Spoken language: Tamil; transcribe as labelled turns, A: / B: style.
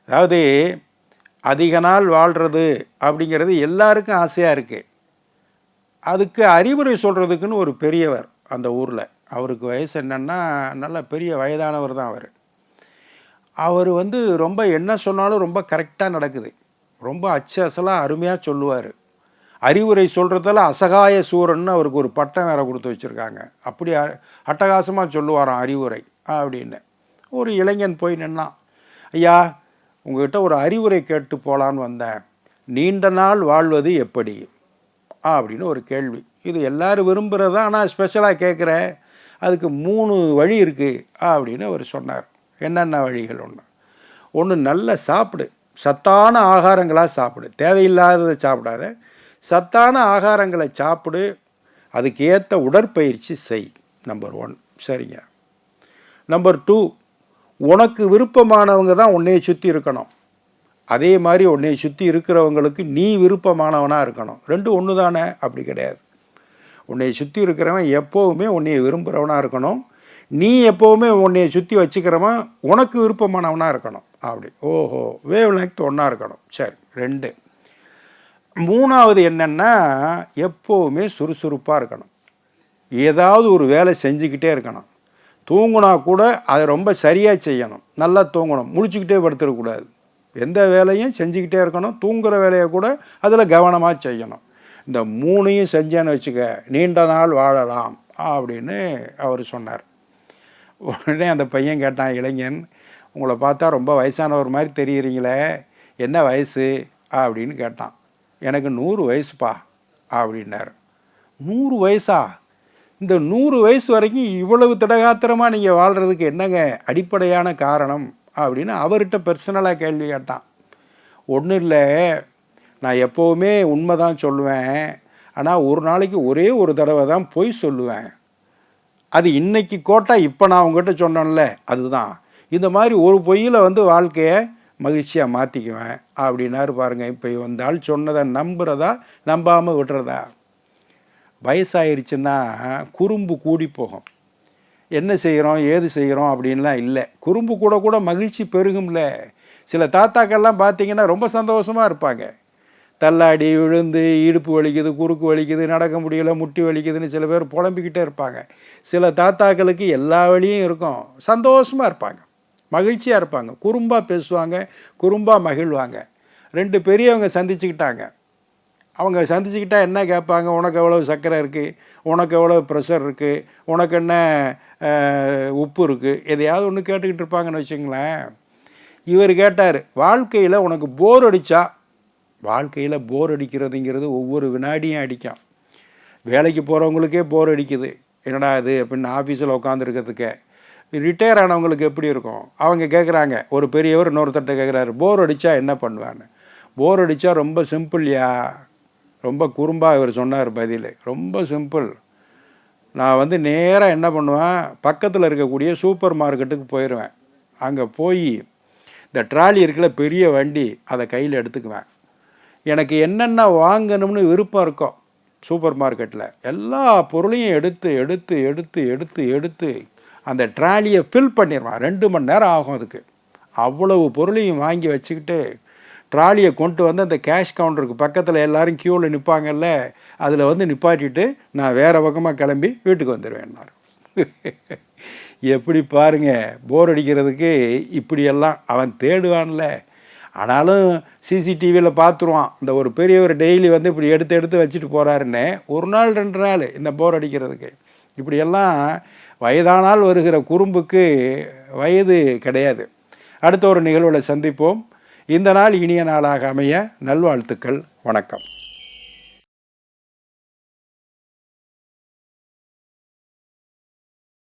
A: அதாவது அதிக நாள் வாழ்கிறது அப்படிங்கிறது எல்லாருக்கும் ஆசையாக இருக்குது. அதுக்கு அறிவுரை சொல்கிறதுக்குன்னு ஒரு பெரியவர் அந்த ஊரில், அவருக்கு வயசு என்னென்னா நல்ல பெரிய வயதானவர் தான் அவர். அவர் ரொம்ப என்ன சொன்னாலும் ரொம்ப கரெக்டாக நடக்குது. ரொம்ப அச்சு அசலாக அருமையாக சொல்லுவார். அறிவுரை சொல்கிறதால அசகாய சூரன்னு அவருக்கு ஒரு பட்டம் வேற கொடுத்து வச்சுருக்காங்க. அப்படி அட்டகாசமாக சொல்லுவாராம் அறிவுரை அப்படின்னு. ஒரு இளைஞன் போய் நின்னான். ஐயா, உங்கள்கிட்ட ஒரு அறிவுரை கேட்டு போகலான்னு வந்தேன். நீண்ட நாள் வாழ்வது எப்படி அப்படின்னு ஒரு கேள்வி. இது எல்லோரும் விரும்புகிறது தான், ஆனால் ஸ்பெஷலாக கேட்குறேன். அதுக்கு 3 வழி இருக்குது அப்படின்னு அவர் சொன்னார். என்னென்ன வழிகள்? ஒன்று நல்ல சாப்பிடு, சத்தான ஆகாரங்களாக சாப்பிடு, தேவையில்லாததை சாப்பிடாத, சத்தான ஆகாரங்களை சாப்பிடு, அதுக்கு ஏற்ற உடற்பயிற்சி செய். நம்பர் 1. சரிங்க. நம்பர் 2, உனக்கு விருப்பமானவங்க தான் உன்னையை சுற்றி இருக்கணும். அதே மாதிரி உன்னையை சுற்றி இருக்கிறவங்களுக்கு நீ விருப்பமானவனாக இருக்கணும். 2 ஒன்று தானே? அப்படி கிடையாது. உன்னையை சுற்றி இருக்கிறவன் எப்போவுமே உன்னையை விரும்புகிறவனாக இருக்கணும். நீ எப்போவுமே உன்னையை சுற்றி வச்சுக்கிறவன் உனக்கு விருப்பமானவனாக இருக்கணும். அப்படி ஓஹோ, வேவ் லெங்த் ஒன்றா இருக்கணும். சரி. 2. 3வது என்னென்னா, எப்போவுமே சுறுசுறுப்பாக இருக்கணும். ஏதாவது ஒரு வேலை செஞ்சுக்கிட்டே இருக்கணும். தூங்கினா கூட அதை ரொம்ப சரியாக செய்யணும். நல்லா தூங்கணும். முழிச்சுக்கிட்டே படுத்துடக்கூடாது. எந்த வேலையும் செஞ்சுக்கிட்டே இருக்கணும். தூங்குகிற வேலையை கூட அதில் கவனமாக செய்யணும். இந்த 3ஐயும் செஞ்சேன்னு வச்சுக்க, நீண்ட நாள் வாழலாம் அப்படின்னு அவர் சொன்னார். உடனே அந்த பையன் கேட்டான், இளைஞன், உங்களை பார்த்தா ரொம்ப வயசானவர் மாதிரி தெரியுறீங்களே, என்ன வயசு அப்படின்னு கேட்டான். எனக்கு 100 வயசுப்பா அப்படின்னார். 100 வயசா? இந்த 100 வயசு வரைக்கும் இவ்வளவு திடகாத்திரமாக நீங்கள் வாழ்கிறதுக்கு என்னங்க அடிப்படையான காரணம் அப்படின்னு அவர்கிட்ட பர்சனலாக கேள்வி கேட்டான். ஒன்றும் இல்லை, நான் எப்போவுமே உண்மை தான் சொல்லுவேன். ஆனால் ஒரு நாளைக்கு ஒரே ஒரு தடவை தான் பொய் சொல்லுவேன். அது இன்னைக்கு கோட்டா இப்போ நான் உங்கள்கிட்ட சொன்னேன்ல, அதுதான். இந்த மாதிரி ஒரு பொய்யில் வாழ்க்கையை மகிழ்ச்சியாக மாற்றிக்குவேன் அப்படின்னாரு. பாருங்கள், இப்போ இந்த ஆள் சொன்னதை நம்புறதா நம்பாமல் விட்டுறதா? வயசாயிருச்சுன்னா குறும்பு கூடி போகும். என்ன செய்கிறோம் ஏது செய்கிறோம் அப்படின்லாம் இல்லை. குறும்பு கூட கூட மகிழ்ச்சி பெருகும்ல. சில தாத்தாக்கள்லாம் பார்த்தீங்கன்னா ரொம்ப சந்தோஷமாக இருப்பாங்க. தள்ளாடி விழுந்து இடுப்பு வலிக்குது, குறுக்கு வலிக்குது, நடக்க முடியலை, முட்டி வலிக்குதுன்னு சில பேர் புலம்பிக்கிட்டே இருப்பாங்க. சில தாத்தாக்களுக்கு எல்லா வழியும் இருக்கும், சந்தோஷமாக இருப்பாங்க, மகிழ்ச்சியாக இருப்பாங்க, குறும்பாக பேசுவாங்க, குறும்பாக மகிழ்வாங்க. 2 பெரியவங்க சந்திச்சுக்கிட்டாங்க. அவங்க சந்திச்சுக்கிட்டா என்ன கேட்பாங்க? உனக்கு எவ்வளோ சர்க்கரை இருக்குது, உனக்கு எவ்வளோ ப்ரெஷர் இருக்குது, உனக்கு என்ன உப்பு இருக்குது, எதையாவது ஒன்று கேட்டுக்கிட்டு இருப்பாங்கன்னு வச்சுங்களேன். இவர் கேட்டார், வாழ்க்கையில் உனக்கு போர் அடித்தா? வாழ்க்கையில் போர் அடிக்கிறதுங்கிறது ஒவ்வொரு வினாடியும் அடிக்கும். வேலைக்கு போகிறவங்களுக்கே போர் அடிக்குது, என்னடா இது அப்படின்னு ஆஃபீஸில் உட்காந்துருக்கிறதுக்கே. ரிட்டையர் ஆனவங்களுக்கு எப்படி இருக்கும்? அவங்க கேட்குறாங்க, ஒரு பெரியவர் இன்னொருத்தட்ட கேட்குறாரு, போர் அடித்தா என்ன பண்ணுவேன்னு. போர் அடித்தா ரொம்ப சிம்பிள்யா, ரொம்ப குறும்பாக இவர் சொன்னார் பதில். ரொம்ப சிம்பிள். நான் நேராக என்ன பண்ணுவேன், பக்கத்தில் இருக்கக்கூடிய சூப்பர் மார்க்கெட்டுக்கு போயிடுவேன். அங்கே போய் இந்த ட்ராலி இருக்குல்ல, பெரிய வண்டி, அதை கையில் எடுத்துக்குவேன். எனக்கு என்னென்ன வாங்கணும்னு விருப்பம் இருக்கோ சூப்பர் மார்க்கெட்டில் எல்லா பொருளையும் எடுத்து எடுத்து எடுத்து எடுத்து எடுத்து அந்த ட்ராலியை ஃபில் பண்ணிடுவேன். 2 மணி நேரம் ஆகும் அதுக்கு. அவ்வளவு பொருளையும் வாங்கி வச்சுக்கிட்டு ட்ராலியை கொண்டு அந்த கேஷ் கவுண்டருக்கு பக்கத்தில் எல்லோரும் க்யூவில் நிற்பாங்கல்ல, அதில் நிப்பாட்டிட்டு நான் வேறு பக்கமாக கிளம்பி வீட்டுக்கு வந்துடுவேன்னாரு. எப்படி பாருங்கள், போர் அடிக்கிறதுக்கு இப்படியெல்லாம் அவன் தேடுவான்ல. ஆனாலும் சிசிடிவியில் பார்த்துருவான், இந்த ஒரு பெரியவர் டெய்லி இப்படி எடுத்து எடுத்து வச்சுட்டு போகிறாருன்னு. 1 நாள் 2 நாள் இந்த போர் அடிக்கிறதுக்கு. இப்படியெல்லாம் வயதானால் வருகிற குறும்புக்கு வயது கிடையாது. அடுத்த ஒரு நிகழ்வில் சந்திப்போம். இந்த நாள் இனிய நாளாக அமைய நல்வாழ்த்துக்கள். வணக்கம்.